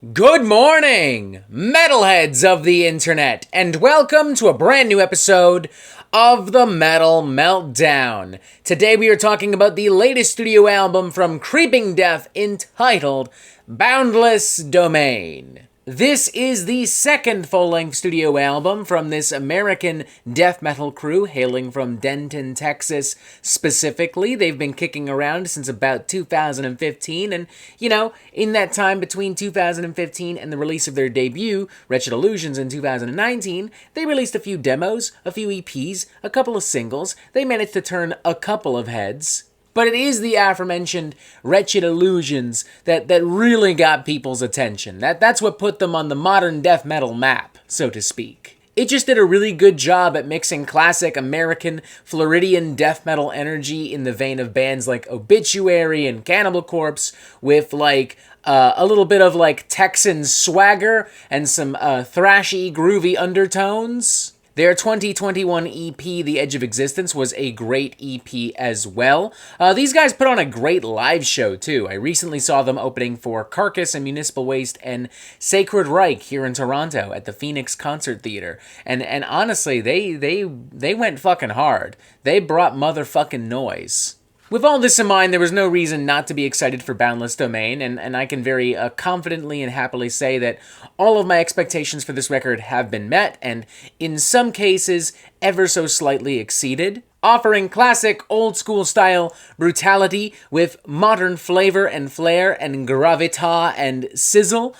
Good morning, metalheads of the internet, and welcome to a brand new episode of the Metal Meltdown. Today we are talking about the latest studio album from Creeping Death entitled Boundless Domain. This is the second full-length studio album from this American death metal crew hailing from Denton, Texas. Specifically, they've been kicking around since about 2015, and, in that time between 2015 and the release of their debut, Wretched Illusions, in 2019, they released a few demos, a few EPs, a couple of singles. They managed to turn a couple of heads. But it is the aforementioned Wretched Illusions that really got people's attention. That's what put them on the modern death metal map, so to speak. It just did a really good job at mixing classic American Floridian death metal energy in the vein of bands like Obituary and Cannibal Corpse with a little bit of Texan swagger and some thrashy, groovy undertones. Their 2021 EP, The Edge of Existence, was a great EP as well. These guys put on a great live show, too. I recently saw them opening for Carcass and Municipal Waste and Sacred Reich here in Toronto at the Phoenix Concert Theater. And honestly, they went fucking hard. They brought motherfucking noise. With all this in mind, there was no reason not to be excited for Boundless Domain, and I can very confidently and happily say that all of my expectations for this record have been met, and in some cases, ever so slightly exceeded. Offering classic old-school style brutality with modern flavor and flair and gravitas and sizzle,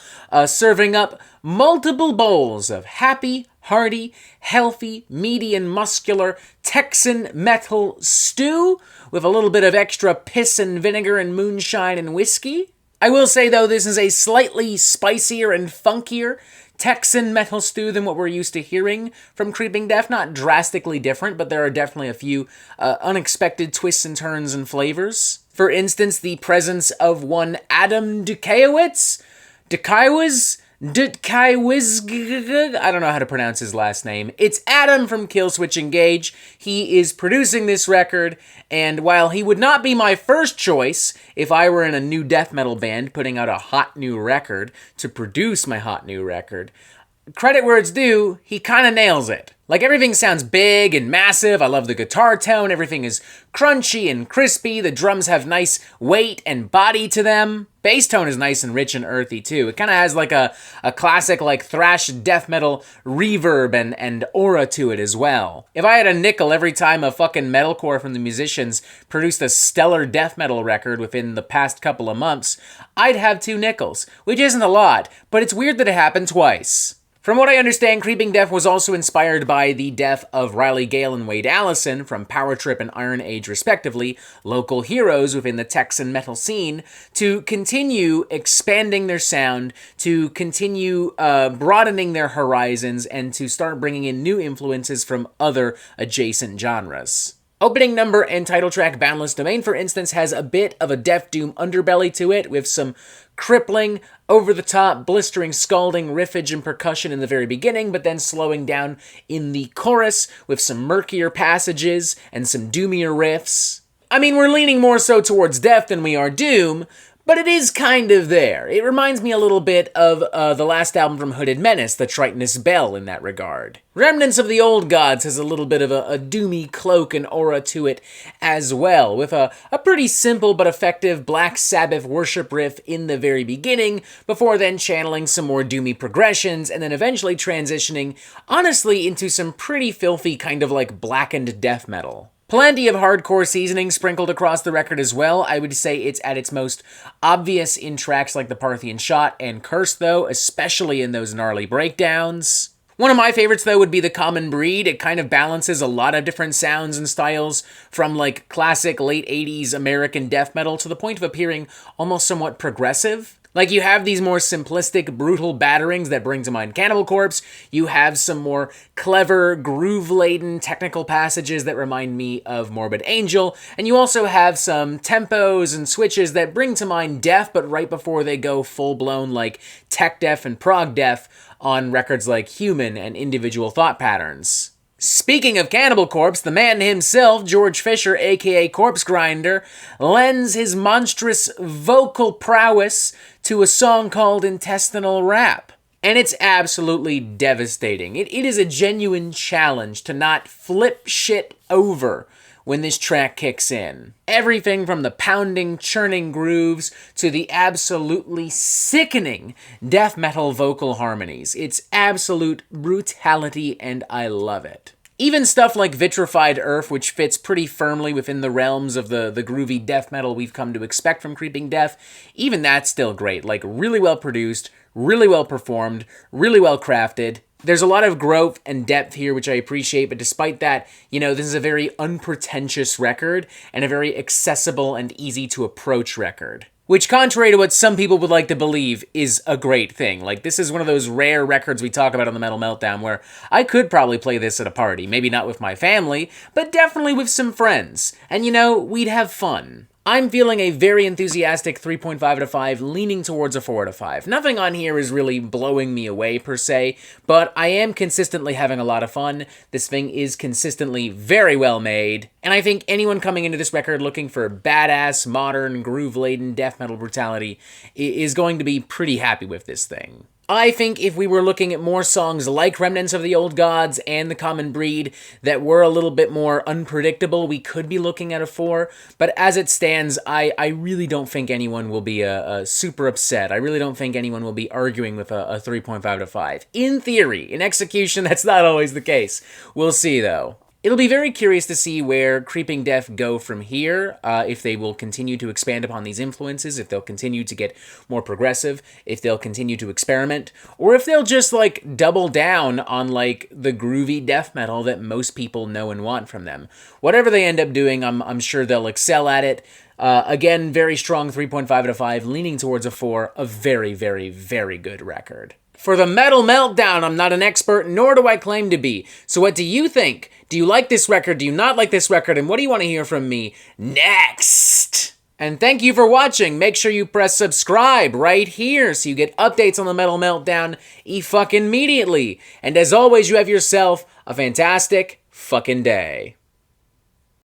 serving up multiple bowls of happy, hearty, healthy, meaty, and muscular Texan metal stew with a little bit of extra piss and vinegar and moonshine and whiskey. I will say, though, this is a slightly spicier and funkier Texan metal stew than what we're used to hearing from Creeping Death. Not drastically different, but there are definitely a few unexpected twists and turns and flavors. For instance, the presence of one Adam Dukaiewicz, I don't know how to pronounce his last name. It's Adam from Killswitch Engage. He is producing this record, and while he would not be my first choice if I were in a new death metal band putting out a hot new record to produce my hot new record, credit where it's due, he kind of nails it. Everything sounds big and massive. I love the guitar tone. Everything is crunchy and crispy. The drums have nice weight and body to them. Bass tone is nice and rich and earthy, too. It kind of has a classic thrash death metal reverb and aura to it as well. If I had a nickel every time a fucking metalcore from the musicians produced a stellar death metal record within the past couple of months, I'd have 2 nickels, which isn't a lot, but it's weird that it happened twice. From what I understand, Creeping Death was also inspired by the death of Riley Gale and Wade Allison from Power Trip and Iron Age respectively, local heroes within the Texan metal scene, to continue expanding their sound, to continue broadening their horizons, and to start bringing in new influences from other adjacent genres. Opening number and title track Boundless Domain, for instance, has a bit of a Death Doom underbelly to it, with some crippling, over-the-top, blistering, scalding riffage and percussion in the very beginning, but then slowing down in the chorus with some murkier passages and some doomier riffs. I mean, we're leaning more so towards death than we are doom, but it is kind of there. It reminds me a little bit of the last album from Hooded Menace, The Tritonous Bell, in that regard. Remnants of the Old Gods has a little bit of a doomy cloak and aura to it as well, with a pretty simple but effective Black Sabbath worship riff in the very beginning, before then channeling some more doomy progressions, and then eventually transitioning, honestly, into some pretty filthy kind of blackened death metal. Plenty of hardcore seasoning sprinkled across the record as well. I would say it's at its most obvious in tracks like The Parthian Shot and Curse, though, especially in those gnarly breakdowns. One of my favorites, though, would be The Common Breed. It kind of balances a lot of different sounds and styles from, classic late 80s American death metal to the point of appearing almost somewhat progressive. You have these more simplistic, brutal batterings that bring to mind Cannibal Corpse. You have some more clever, groove-laden technical passages that remind me of Morbid Angel. And you also have some tempos and switches that bring to mind death, but right before they go full-blown tech death and prog death on records like Human and Individual Thought Patterns. Speaking of Cannibal Corpse, the man himself, George Fisher, aka Corpse Grinder, lends his monstrous vocal prowess to a song called Intestinal Rap. And it's absolutely devastating. It is a genuine challenge to not flip shit over when this track kicks in. Everything from the pounding, churning grooves to the absolutely sickening death metal vocal harmonies. It's absolute brutality, and I love it. Even stuff like Vitrified Earth, which fits pretty firmly within the realms of the groovy death metal we've come to expect from Creeping Death, even that's still great. Like, really well produced, really well performed, really well crafted. There's a lot of growth and depth here, which I appreciate, but despite that, this is a very unpretentious record and a very accessible and easy to approach record. Which, contrary to what some people would like to believe, is a great thing. Like, this is one of those rare records we talk about on the Metal Meltdown where I could probably play this at a party. Maybe not with my family, but definitely with some friends. And we'd have fun. I'm feeling a very enthusiastic 3.5 out of 5, leaning towards a 4 out of 5. Nothing on here is really blowing me away, per se, but I am consistently having a lot of fun. This thing is consistently very well made, and I think anyone coming into this record looking for badass, modern, groove-laden death metal brutality is going to be pretty happy with this thing. I think if we were looking at more songs like Remnants of the Old Gods and The Common Breed that were a little bit more unpredictable, we could be looking at a 4, but as it stands, I really don't think anyone will be super upset. I really don't think anyone will be arguing with a 3.5 out of 5. In theory. In execution, that's not always the case. We'll see, though. It'll be very curious to see where Creeping Death go from here, if they will continue to expand upon these influences, if they'll continue to get more progressive, if they'll continue to experiment, or if they'll just, double down on, the groovy death metal that most people know and want from them. Whatever they end up doing, I'm sure they'll excel at it. Again, very strong 3.5 out of 5, leaning towards a 4, a very, very, very good record. For the Metal Meltdown, I'm not an expert, nor do I claim to be. So what do you think? Do you like this record? Do you not like this record? And what do you want to hear from me next? And thank you for watching. Make sure you press subscribe right here so you get updates on the Metal Meltdown fucking immediately. And as always, you have yourself a fantastic fucking day.